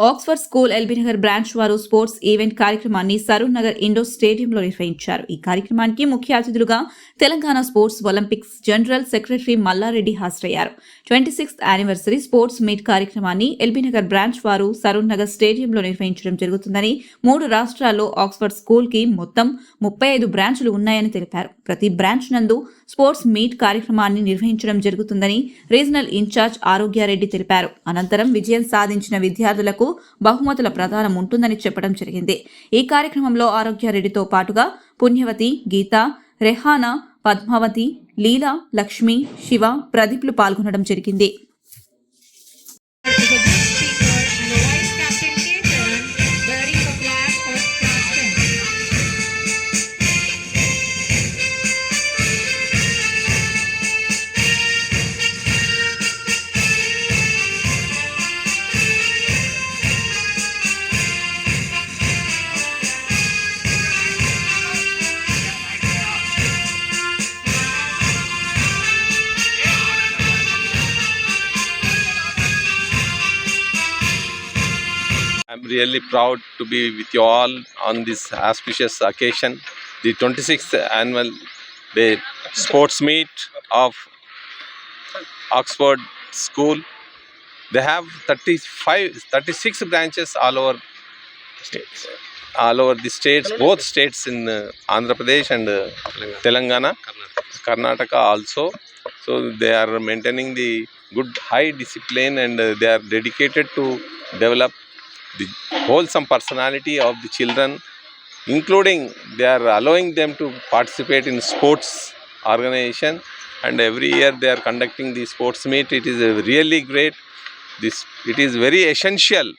Oxford school LB Nagar branch వారు sports event కార్యక్రమాన్ని Saroor Nagar indoor స్టేడియంలో నిర్వహించారు. ఈ కార్యక్రమానికి ముఖ్య అతిథులుగా Telangana sports olympics general secretary Malla Reddy హాజరయ్యారు. 26th యానివర్సరీ స్పోర్ట్స్ మీట్ కార్యక్రమాన్ని ఎల్బీనగర్ బ్రాంచ్ వారు సరూర్ నగర్ స్టేడియంలో నిర్వహించడం జరుగుతుందని, 3 రాష్ట్రాల్లో ఆక్స్ఫర్డ్ స్కూల్ కి మొత్తం 35 బ్రాంచ్లు ఉన్నాయని తెలిపారు. ప్రతి బ్రాంచ్ నందు స్పోర్ట్స్ మీట్ కార్యక్రమాన్ని నిర్వహించడం జరుగుతుందని రీజనల్ ఇన్ఛార్జ్ ఆరోగ్యారెడ్డి తెలిపారు. అనంతరం విజయం సాధించిన విద్యార్థులకు బహుమతుల ప్రదానం ఉంటుందని చెప్పడం జరిగింది. ఈ కార్యక్రమంలో ఆరోగ్యారెడ్డితో పాటుగా పుణ్యవతి, గీత, రెహానా, పద్మావతి, లీలా, లక్ష్మి, శివ, ప్రదీప్లు పాల్గొనడం జరిగింది. I'm really proud to be with you all on this auspicious occasion, the 26th annual day sports meet of Oxford School. They have 36 branches all over the states, both states in Andhra Pradesh and Telangana, Karnataka also. So they are maintaining the good high discipline and they are dedicated to develop the wholesome personality of the children, including they are allowing them to participate in sports organization, and every year they are conducting the sports meet. It is really great. It is very essential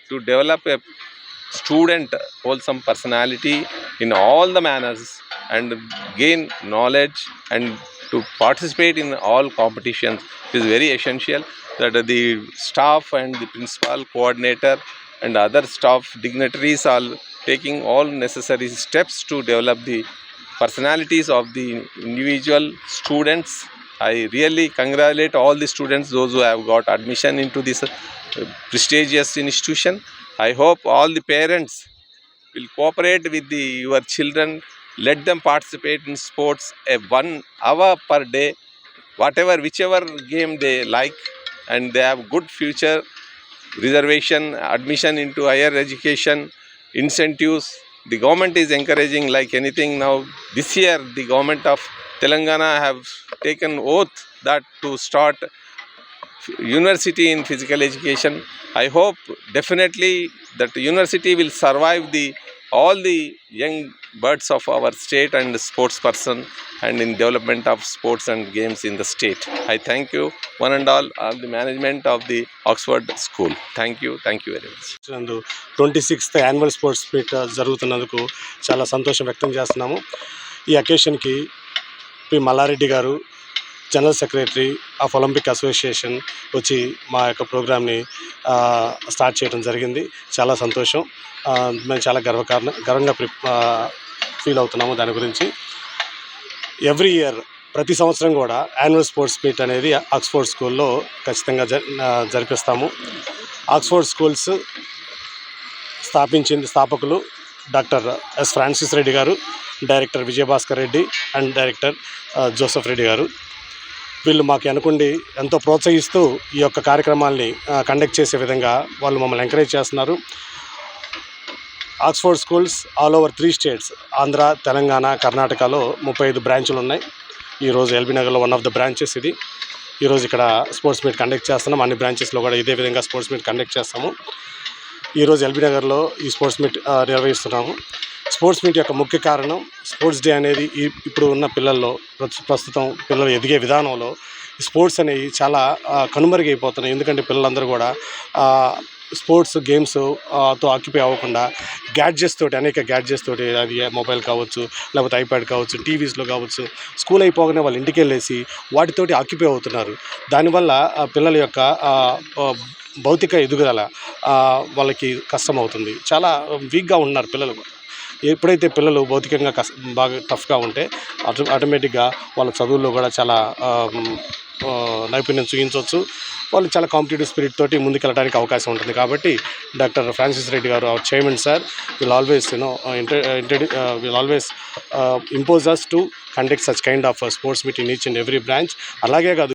to develop a student wholesome personality in all the manners and gain knowledge and to participate in all competitions. It is very essential that the staff and the principal, coordinator and other staff dignitaries are taking all necessary steps to develop the personalities of the individual students. I really congratulate all the students, those who have got admission into this prestigious institution. I hope all the parents will cooperate with your children. Let them participate in sports 1 hour per day, whichever game they like, and they have good future. Reservation, admission into higher education, incentives. The government is encouraging like anything now. This year, the government of Telangana have taken oath that to start university in physical education. I hope definitely that university will survive all the young birds of our state and sports person and in development of sports and games in the state. I thank you one and all the management of the Oxford School. Thank you very much. 26th annual sports meet జరుగుతున్నందుకు చాలా సంతోషం వ్యక్తం చేస్తున్నాము. ఈ అకేషన్కి P Malla Reddy గారు, general secretary of Olympic association వచ్చి మా యొక్క ప్రోగ్రామ్ని స్టార్ట్ చేయడం జరిగింది. చాలా సంతోషం. మేము చాలా గర్వంగా ఫీల్ అవుతున్నాము దాని గురించి. ఎవ్రీ ఇయర్ ప్రతి సంవత్సరం కూడా యాన్యువల్ స్పోర్ట్స్ మీట్ అనేది ఆక్స్ఫోర్డ్ స్కూల్లో ఖచ్చితంగా జరిపిస్తాము. ఆక్స్ఫోర్డ్ స్కూల్స్ స్థాపకులు డాక్టర్ ఎస్ ఫ్రాన్సిస్ రెడ్డి గారు, director Vijayabhaskar Reddy and director Joseph Reddy గారు. వీళ్ళు మాకు అనుకుండి ఎంతో ప్రోత్సహిస్తూ ఈ యొక్క కార్యక్రమాల్ని కండక్ట్ చేసే విధంగా వాళ్ళు మమ్మల్ని ఎంకరేజ్ చేస్తున్నారు. Oxford schools all over 3 states, Andhra, Telangana, కర్ణాటకలో 35 బ్రాంచులు ఉన్నాయి. ఈరోజు ఎల్బీనగర్లో వన్ ఆఫ్ ద బ్రాంచెస్ ఇది. ఈరోజు ఇక్కడ స్పోర్ట్స్ మీట్ కండక్ట్ చేస్తున్నాం. అన్ని బ్రాంచెస్లో కూడా ఇదే విధంగా స్పోర్ట్స్ మీట్ కండక్ట్ చేస్తాము. ఈరోజు ఎల్బీనగర్లో ఈ స్పోర్ట్స్ మీట్ నిర్వహిస్తున్నాము. స్పోర్ట్స్ మీట్ యొక్క ముఖ్య కారణం స్పోర్ట్స్ డే అనేది ఇప్పుడు ఉన్న పిల్లల్లో, ప్రస్తుతం పిల్లలు ఎదిగే విధానంలో స్పోర్ట్స్ అనేవి చాలా కనుమరుగైపోతున్నాయి. ఎందుకంటే పిల్లలందరూ కూడా స్పోర్ట్స్ గేమ్స్ తో ఆక్యుపై అవ్వకుండా అనేక గ్యాడ్జెట్స్ తోటి, అది మొబైల్ కావచ్చు, లేకపోతే ఐప్యాడ్ కావచ్చు, టీవీస్లో కావచ్చు, స్కూల్ అయిపోగానే వాళ్ళు ఇంటికి వెళ్ళేసి వాటితోటి ఆక్యుపై అవుతున్నారు. దానివల్ల పిల్లల యొక్క భౌతిక ఎదుగుదల వాళ్ళకి కష్టమవుతుంది. చాలా వీక్గా ఉన్నారు పిల్లలు. ఎప్పుడైతే పిల్లలు భౌతికంగా బాగా టఫ్గా ఉంటే ఆటోమేటిక్గా వాళ్ళ చదువుల్లో కూడా చాలా నైపుణ్యం చూపించవచ్చు. వాళ్ళు చాలా కాంపిటేటివ్ స్పిరిట్ తోటి ముందుకెళ్ళడానికి అవకాశం ఉంటుంది. కాబట్టి డాక్టర్ ఫ్రాన్సిస్ రెడ్డి గారు, hour chairman sir, will always will always impose us to conduct such kind of sports meet in each and every branch. అలాగే కాదు,